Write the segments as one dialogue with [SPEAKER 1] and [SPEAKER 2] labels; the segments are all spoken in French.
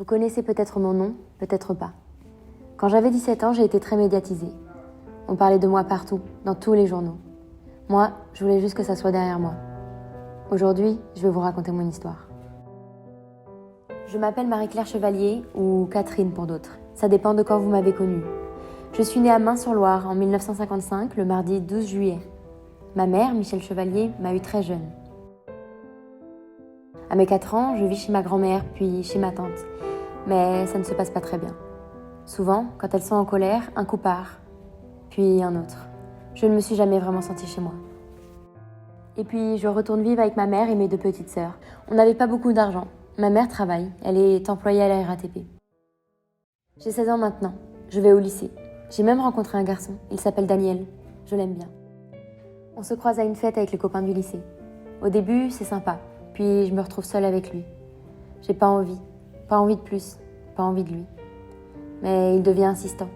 [SPEAKER 1] Vous connaissez peut-être mon nom, peut-être pas. Quand j'avais 17 ans, j'ai été très médiatisée. On parlait de moi partout, dans tous les journaux. Moi, je voulais juste que ça soit derrière moi. Aujourd'hui, je vais vous raconter mon histoire. Je m'appelle Marie-Claire Chevalier, ou Catherine pour d'autres. Ça dépend de quand vous m'avez connue. Je suis née à Main-sur-Loire en 1955, le mardi 12 juillet. Ma mère, Michel Chevalier, m'a eu très jeune. À mes 4 ans, je vis chez ma grand-mère, puis chez ma tante. Mais ça ne se passe pas très bien. Souvent, quand elles sont en colère, un coup part, puis un autre. Je ne me suis jamais vraiment sentie chez moi. Et puis, je retourne vivre avec ma mère et mes 2 petites sœurs. On n'avait pas beaucoup d'argent. Ma mère travaille, elle est employée à la RATP. J'ai 16 ans maintenant, je vais au lycée. J'ai même rencontré un garçon, il s'appelle Daniel. Je l'aime bien. On se croise à une fête avec les copains du lycée. Au début, c'est sympa, puis je me retrouve seule avec lui. J'ai pas envie de plus, pas envie de lui. Mais il devient insistant.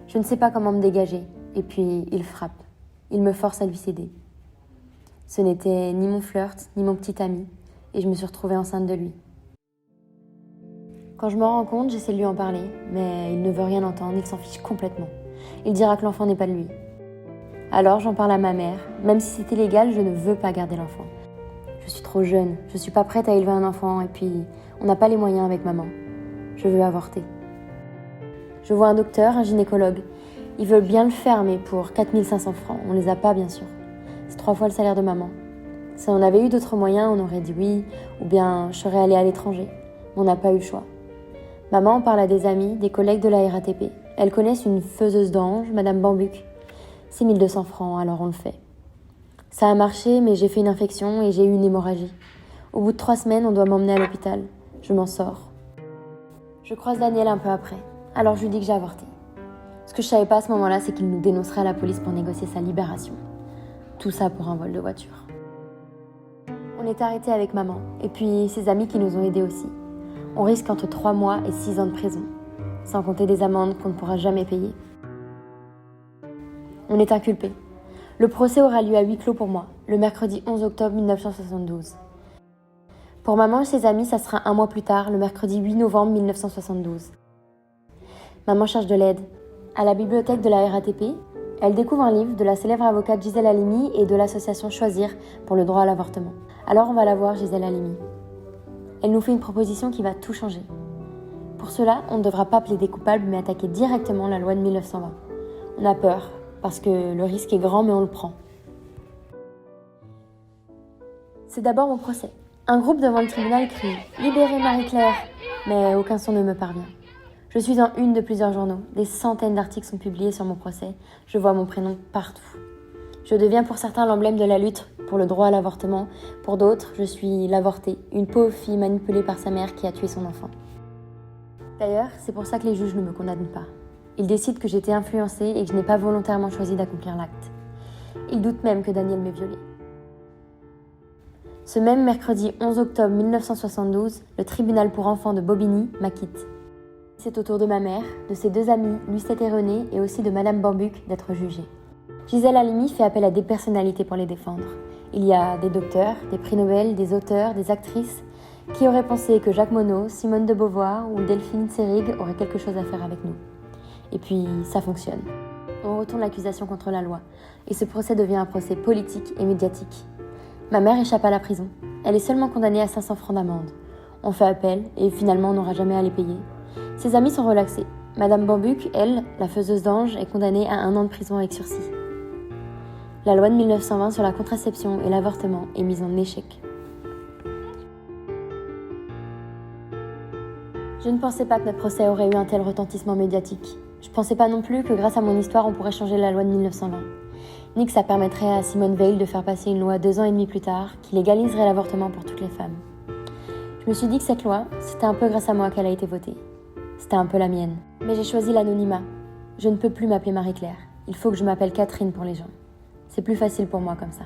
[SPEAKER 1] Je ne sais pas comment me dégager, et puis il frappe. Il me force à lui céder. Ce n'était ni mon flirt, ni mon petit ami, et je me suis retrouvée enceinte de lui. Quand je me rends compte, j'essaie de lui en parler, mais il ne veut rien entendre, il s'en fiche complètement. Il dira que l'enfant n'est pas de lui. Alors j'en parle à ma mère. Même si c'est illégal, je ne veux pas garder l'enfant. Je suis trop jeune, je suis pas prête à élever un enfant, et puis on n'a pas les moyens avec maman. Je veux avorter. Je vois un docteur, un gynécologue. Ils veulent bien le faire, mais pour 4 500 francs. On les a pas, bien sûr. C'est 3 fois le salaire de maman. Si on avait eu d'autres moyens, on aurait dit oui, ou bien je serais allée à l'étranger. Mais on n'a pas eu le choix. Maman parle à des amis, des collègues de la RATP. Elles connaissent une faiseuse d'ange, Madame Bambuc. 6 200 francs, alors on le fait. Ça a marché, mais j'ai fait une infection et j'ai eu une hémorragie. Au bout de 3 semaines, on doit m'emmener à l'hôpital. Je m'en sors. Je croise Daniel un peu après. Alors je lui dis que j'ai avorté. Ce que je savais pas à ce moment-là, c'est qu'il nous dénoncerait à la police pour négocier sa libération. Tout ça pour un vol de voiture. On est arrêtés avec maman, et puis ses amis qui nous ont aidés aussi. On risque entre 3 mois et 6 ans de prison, sans compter des amendes qu'on ne pourra jamais payer. On est inculpés. Le procès aura lieu à huis clos pour moi, le mercredi 11 octobre 1972. Pour maman et ses amis, ça sera 1 mois plus tard, le mercredi 8 novembre 1972. Maman cherche de l'aide. À la bibliothèque de la RATP, elle découvre un livre de la célèbre avocate Gisèle Halimi et de l'association Choisir pour le droit à l'avortement. Alors on va la voir, Gisèle Halimi. Elle nous fait une proposition qui va tout changer. Pour cela, on ne devra pas plaider coupable mais attaquer directement la loi de 1920. On a peur, parce que le risque est grand mais on le prend. C'est d'abord mon procès. Un groupe devant le tribunal crie « Libérez Marie-Claire !» mais aucun son ne me parvient. Je suis en une de plusieurs journaux. Des centaines d'articles sont publiés sur mon procès. Je vois mon prénom partout. Je deviens pour certains l'emblème de la lutte pour le droit à l'avortement. Pour d'autres, je suis l'avortée, une pauvre fille manipulée par sa mère qui a tué son enfant. D'ailleurs, c'est pour ça que les juges ne me condamnent pas. Ils décident que j'étais influencée et que je n'ai pas volontairement choisi d'accomplir l'acte. Ils doutent même que Daniel m'ait violée. Ce même mercredi 11 octobre 1972, le tribunal pour enfants de Bobigny m'acquitte. C'est au tour de ma mère, de ses 2 amis, Lucette et René, et aussi de Madame Bambuc, d'être jugée. Gisèle Halimi fait appel à des personnalités pour les défendre. Il y a des docteurs, des prix Nobel, des auteurs, des actrices. Qui auraient pensé que Jacques Monod, Simone de Beauvoir ou Delphine Seyrig auraient quelque chose à faire avec nous? Et puis, ça fonctionne. On retourne l'accusation contre la loi. Et ce procès devient un procès politique et médiatique. Ma mère échappe à la prison. Elle est seulement condamnée à 500 francs d'amende. On fait appel et finalement on n'aura jamais à les payer. Ses amis sont relaxés. Madame Bambuc, elle, la faiseuse d'ange, est condamnée à 1 an de prison avec sursis. La loi de 1920 sur la contraception et l'avortement est mise en échec. Je ne pensais pas que notre procès aurait eu un tel retentissement médiatique. Je ne pensais pas non plus que grâce à mon histoire, on pourrait changer la loi de 1920. Ni que ça permettrait à Simone Veil de faire passer une loi 2 ans et demi plus tard qui légaliserait l'avortement pour toutes les femmes. Je me suis dit que cette loi, c'était un peu grâce à moi qu'elle a été votée. C'était un peu la mienne. Mais j'ai choisi l'anonymat. Je ne peux plus m'appeler Marie-Claire. Il faut que je m'appelle Catherine pour les gens. C'est plus facile pour moi comme ça.